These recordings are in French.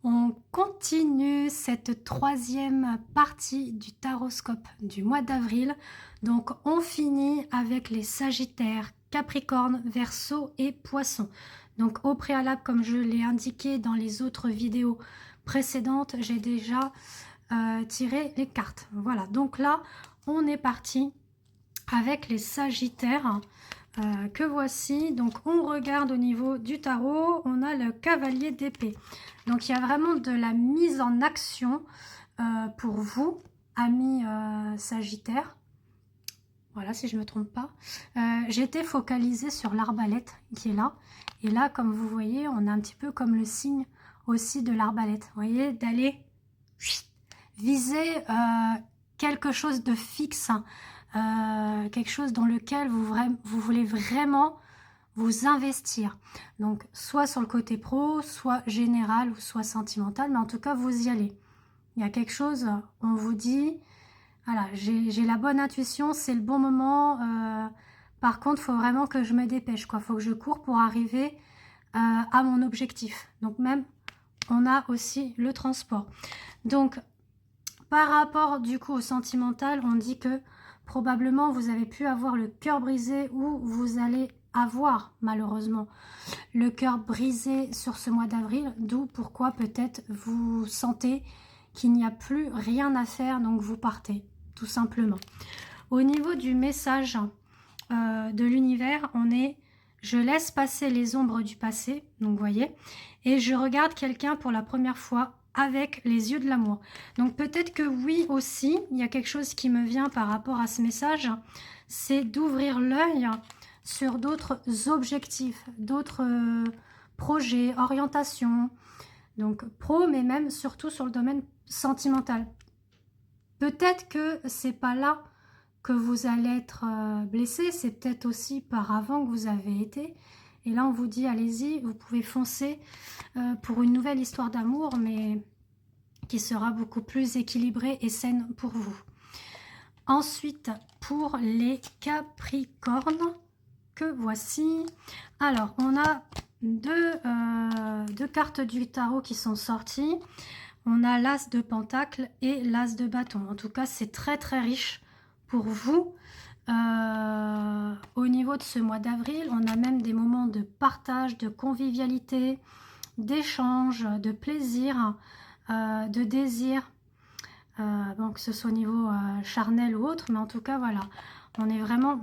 On continue cette troisième partie du taroscope du mois d'avril. Donc on finit avec les Sagittaires, Capricorne, Verseau et Poissons. Donc au préalable, comme je l'ai indiqué dans les autres vidéos précédentes, j'ai déjà tiré les cartes. Voilà, donc là on est parti avec les Sagittaires. Que voici. Donc on regarde au niveau du tarot, on a le cavalier d'épée. Donc il y a vraiment de la mise en action pour vous, amis Sagittaires. Voilà, si je ne me trompe pas. J'étais focalisée sur l'arbalète qui est là. Et là, comme vous voyez, on a un petit peu comme le signe aussi de l'arbalète. Vous voyez, d'aller viser quelque chose de fixe, quelque chose dans lequel vous voulez vraiment vous investir. Donc, soit sur le côté pro, soit général ou soit sentimental, mais en tout cas, vous y allez. Il y a quelque chose, on vous dit, voilà, j'ai la bonne intuition, c'est le bon moment. Par contre, il faut vraiment que je me dépêche, quoi. Il faut que je cours pour arriver à mon objectif. Donc, même, on a aussi le transport. Donc, par rapport, du coup, au sentimental, on dit que probablement, vous avez pu avoir le cœur brisé ou vous allez avoir, malheureusement, le cœur brisé sur ce mois d'avril. D'où pourquoi peut-être vous sentez qu'il n'y a plus rien à faire, donc vous partez, tout simplement. Au niveau du message de l'univers, on est « je laisse passer les ombres du passé », donc vous voyez, et je regarde quelqu'un pour la première fois avec les yeux de l'amour. Donc peut-être que oui aussi, il y a quelque chose qui me vient par rapport à ce message, c'est d'ouvrir l'œil sur d'autres objectifs, d'autres projets, orientations, donc pro, mais même surtout sur le domaine sentimental. Peut-être que c'est pas là que vous allez être blessé, c'est peut-être aussi par avant que vous avez été. Et là, on vous dit, allez-y, vous pouvez foncer pour une nouvelle histoire d'amour, mais qui sera beaucoup plus équilibrée et saine pour vous. Ensuite, pour les Capricornes, que voici. Alors, on a deux cartes du tarot qui sont sorties. On a l'As de Pentacle et l'As de Bâton. En tout cas, c'est très très riche pour vous. Au niveau de ce mois d'avril, on a même des moments de partage, de convivialité, d'échange, de plaisir, de désir. Bon, que ce soit au niveau charnel ou autre, mais en tout cas, voilà. On est vraiment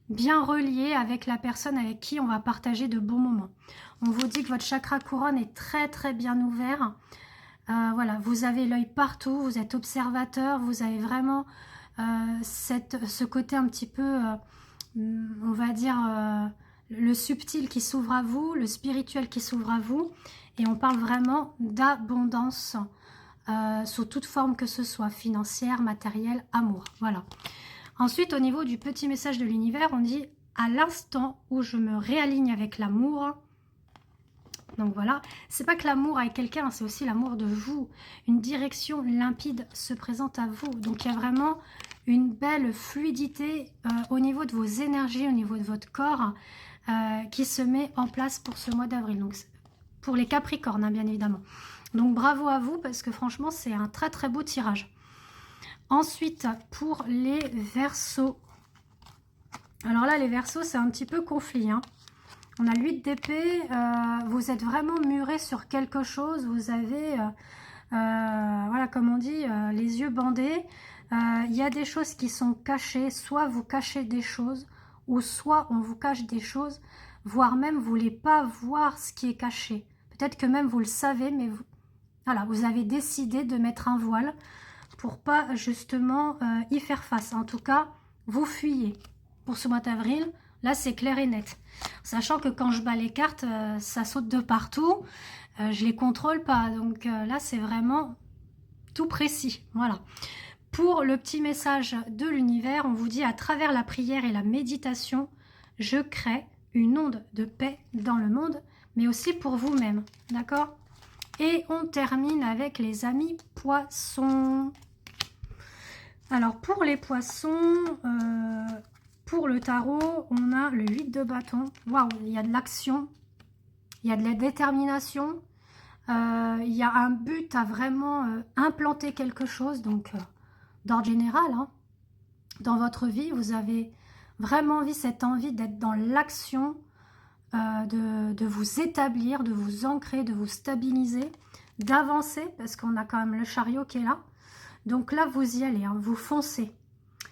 bien relié avec la personne avec qui on va partager de bons moments. On vous dit que votre chakra couronne est très très bien ouvert. Voilà, vous avez l'œil partout, vous êtes observateur, vous avez vraiment ce côté un petit peu, on va dire, le subtil qui s'ouvre à vous, le spirituel qui s'ouvre à vous. Et on parle vraiment d'abondance sous toute forme que ce soit, financière, matérielle, amour. Voilà. Ensuite, au niveau du petit message de l'univers, on dit « à l'instant où je me réaligne avec l'amour ». Donc voilà, c'est pas que l'amour avec quelqu'un, c'est aussi l'amour de vous. Une direction limpide se présente à vous. Donc il y a vraiment une belle fluidité au niveau de vos énergies, au niveau de votre corps, qui se met en place pour ce mois d'avril. Donc pour les Capricornes, hein, bien évidemment. Donc bravo à vous, parce que franchement, c'est un très très beau tirage. Ensuite, pour les Verseaux. Alors là, les Verseaux, c'est un petit peu conflit, hein. On a l'8 d'épée, vous êtes vraiment muré sur quelque chose, vous avez, voilà, comme on dit, les yeux bandés. Il y a des choses qui sont cachées, soit vous cachez des choses, ou soit on vous cache des choses, voire même vous ne voulez pas voir ce qui est caché. Peut-être que même vous le savez, mais voilà, vous avez décidé de mettre un voile pour pas justement y faire face. En tout cas, vous fuyez pour ce mois d'avril. Là, c'est clair et net. Sachant que quand je bats les cartes, ça saute de partout. Je les contrôle pas. Donc là, c'est vraiment tout précis. Voilà. Pour le petit message de l'univers, on vous dit à travers la prière et la méditation, je crée une onde de paix dans le monde, mais aussi pour vous-même. D'accord? Et on termine avec les amis poissons. Alors, pour les poissons... pour le tarot, on a le 8 de bâton. Waouh, il y a de l'action. il y a de la détermination, il y a un but à vraiment implanter quelque chose, donc d'ordre général, hein. Dans votre vie, vous avez vraiment cette envie d'être dans l'action, de vous établir, de vous ancrer, de vous stabiliser, d'avancer, parce qu'on a quand même le chariot qui est là. Donc là, vous y allez, hein, vous foncez.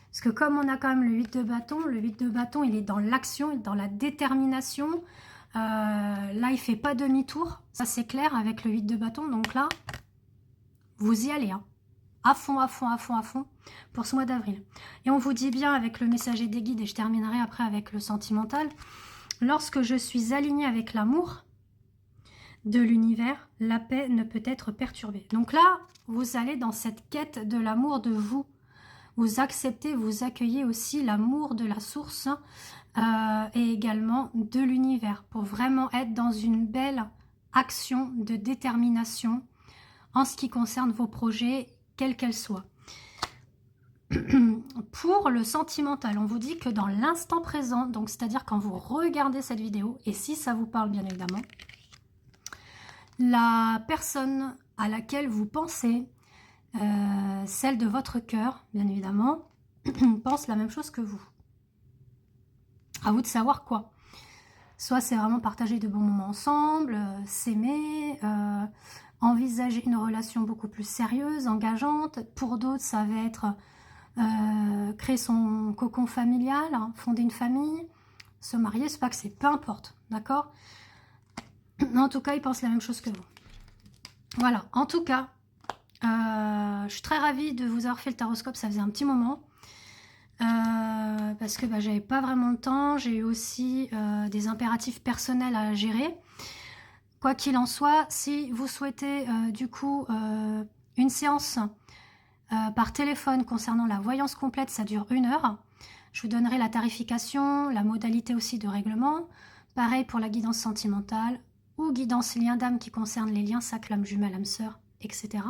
Parce que comme on a quand même le 8 de bâton, il est dans l'action, dans la détermination. Là, il ne fait pas demi-tour, ça c'est clair avec le 8 de bâton. Donc là, vous y allez, hein, à fond, à fond, à fond, à fond, pour ce mois d'avril. Et on vous dit bien avec le messager des guides, et je terminerai après avec le sentimental, lorsque je suis alignée avec l'amour de l'univers, la paix ne peut être perturbée. Donc là, vous allez dans cette quête de l'amour de vous. Vous acceptez, vous accueillez aussi l'amour de la source et également de l'univers pour vraiment être dans une belle action de détermination en ce qui concerne vos projets, quels qu'elles soient. Pour le sentimental, on vous dit que dans l'instant présent, donc c'est-à-dire quand vous regardez cette vidéo, et si ça vous parle bien évidemment, la personne à laquelle vous pensez, celle de votre cœur, bien évidemment, pense la même chose que vous. À vous de savoir quoi. Soit c'est vraiment partager de bons moments ensemble, s'aimer, envisager une relation beaucoup plus sérieuse, engageante. Pour d'autres, ça va être créer son cocon familial, hein, fonder une famille, se marier, c'est pas que c'est, peu importe, d'accord? En tout cas, ils pensent la même chose que vous. Voilà, en tout cas, je suis très ravie de vous avoir fait le taroscope, ça faisait un petit moment. Parce que j'avais pas vraiment le temps, j'ai eu aussi des impératifs personnels à gérer. Quoi qu'il en soit, si vous souhaitez du coup une séance par téléphone concernant la voyance complète, ça dure 1 heure. Je vous donnerai la tarification, la modalité aussi de règlement. Pareil pour la guidance sentimentale ou guidance lien d'âme qui concerne les liens sacres, âme jumelle, âme sœur, etc.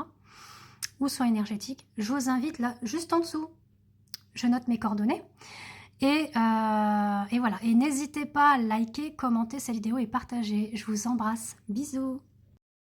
Ou soins énergétiques. Je vous invite là, juste en dessous. Je note mes coordonnées. Et voilà. Et n'hésitez pas à liker, commenter cette vidéo et partager. Je vous embrasse. Bisous.